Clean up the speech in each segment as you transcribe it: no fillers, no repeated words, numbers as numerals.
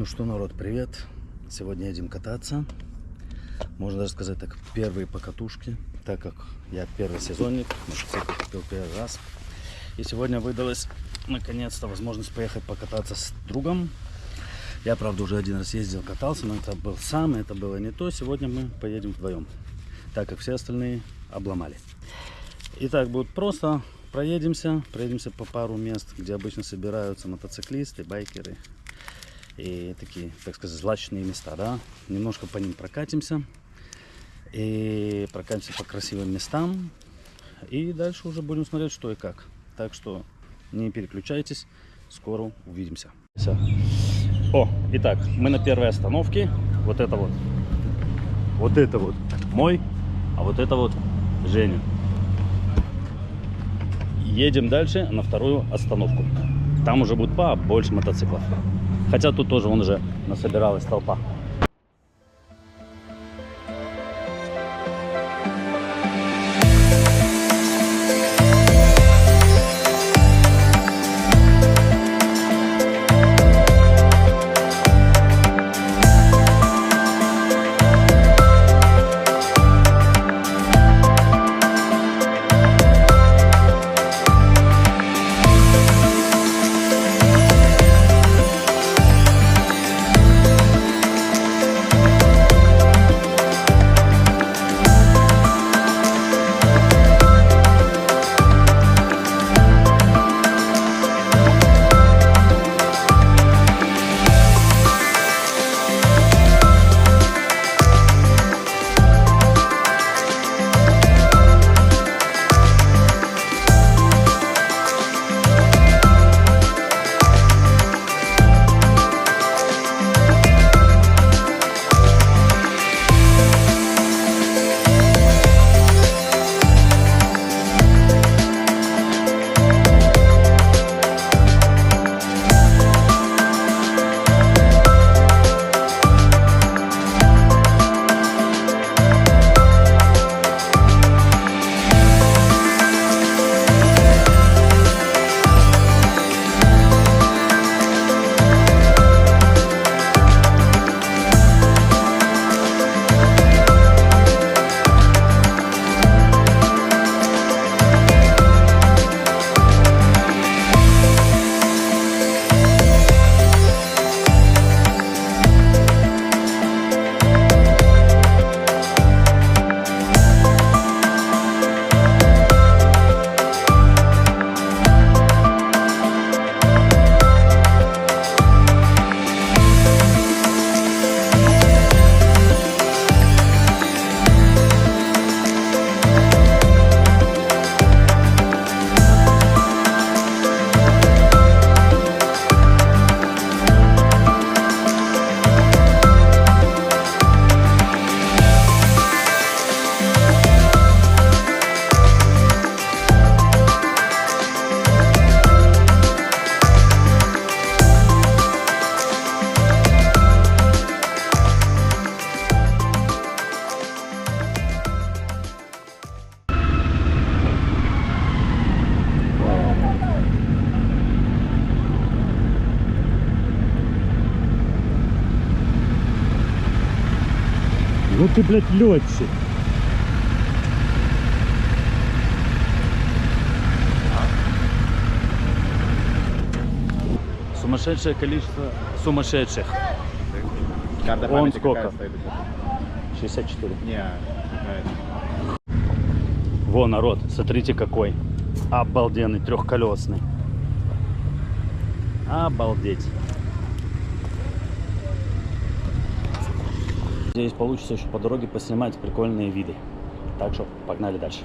Ну что, народ, привет! Сегодня едем кататься. Можно даже сказать так, первые покатушки, так как я первый сезонник, мотоцикл купил первый раз. И сегодня выдалась наконец-то возможность поехать покататься с другом. Я, правда, уже один раз ездил, катался, но это был сам, это было не то. Сегодня мы поедем вдвоем, так как все остальные обломали. Итак, будет просто. Проедемся по пару мест, где обычно собираются мотоциклисты, байкеры. И такие, так сказать, злачные места, да. Немножко по ним прокатимся. И прокатимся по красивым местам. И дальше уже будем смотреть, что и как. Так что не переключайтесь. Скоро увидимся. Все. О, итак, мы на первой остановке. Вот это вот. Вот это вот мой. А вот это вот Женя. Едем дальше на вторую остановку. Там уже будет побольше мотоциклов. Хотя тут тоже вон уже насобиралась толпа. Ну ты, блядь, летчик. Сумасшедшее количество сумасшедших. Карта Он памяти сколько? какая стоит? 64. Не, Во, народ, смотрите какой. Обалденный, трехколесный. Обалдеть. Надеюсь, получится еще по дороге поснимать прикольные виды. Так что погнали дальше.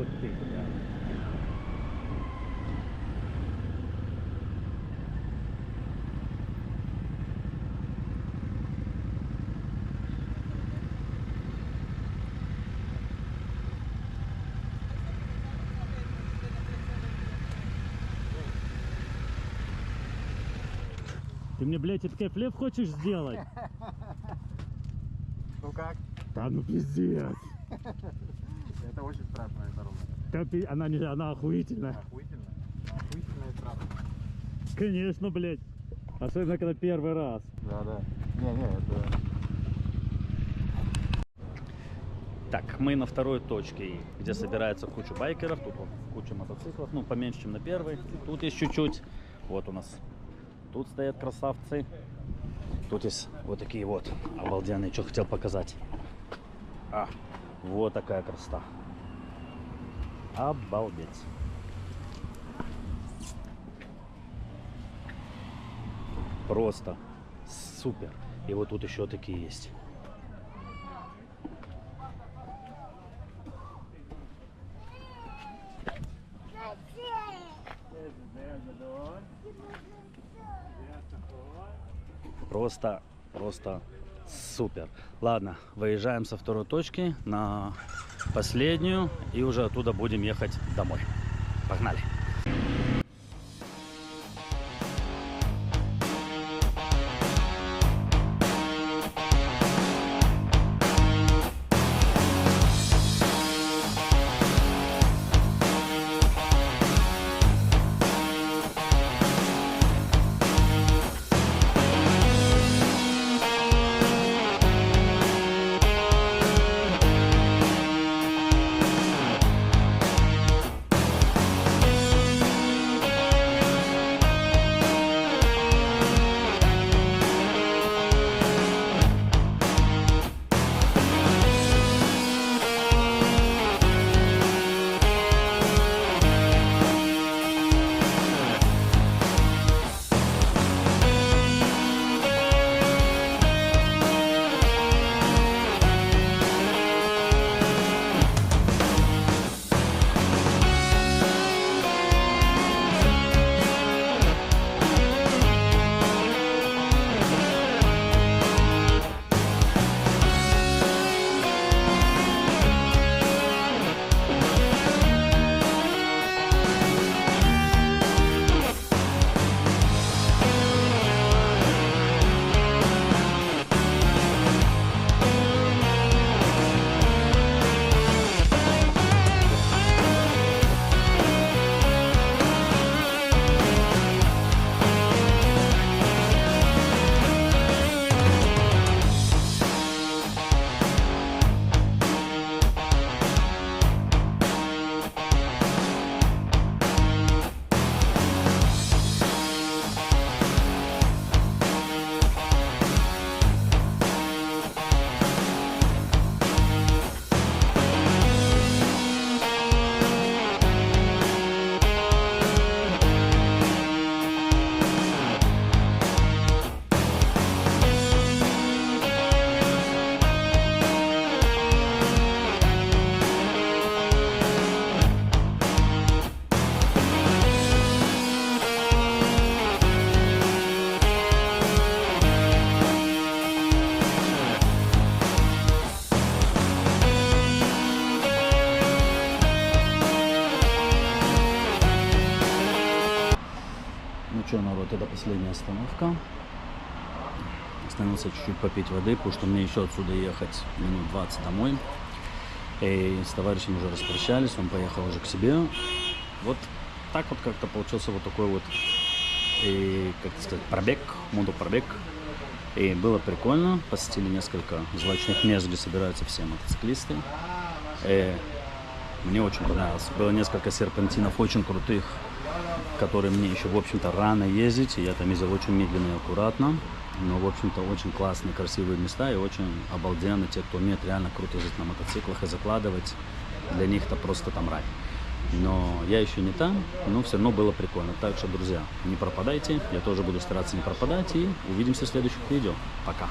Вот ты, да. Ты мне, блядь, этот кайфлев хочешь сделать? Ну как? Да ну пиздец. Это очень страшная дорога. Она охуительная. Охуительно. Охуительно и страшно. Конечно, блядь. Особенно, когда первый раз. Да. Не, это... Так, мы на второй точке, где собирается куча байкеров. Тут вот куча мотоциклов, ну, поменьше, чем на первой. Тут есть чуть-чуть. Вот у нас. Тут стоят красавцы. Тут есть вот такие вот обалденные. Что хотел показать. Вот такая красота. Обалдеть. Просто супер. И вот тут еще такие есть. Просто супер. Ладно, выезжаем со второй точки на последнюю и уже оттуда будем ехать домой. Погнали. Ну что, народ, это последняя остановка. Остановился чуть-чуть попить воды, потому что мне еще отсюда ехать минут 20 домой. И с товарищем уже распрощались, он поехал уже к себе. Вот так вот как-то получился вот такой вот, и, как сказать, пробег, мотопробег. И было прикольно, посетили несколько злачных мест, где собираются все мотоциклисты. И мне очень понравилось. Было несколько серпантинов очень крутых, которые мне еще, в общем-то, рано ездить. И я там ездил очень медленно и аккуратно. Но, в общем-то, очень классные, красивые места и очень обалденно. Те, кто умеет реально круто ездить на мотоциклах и закладывать, для них это просто там рай. Но я еще не там, но все равно было прикольно. Так что, друзья, не пропадайте. Я тоже буду стараться не пропадать. И увидимся в следующих видео. Пока.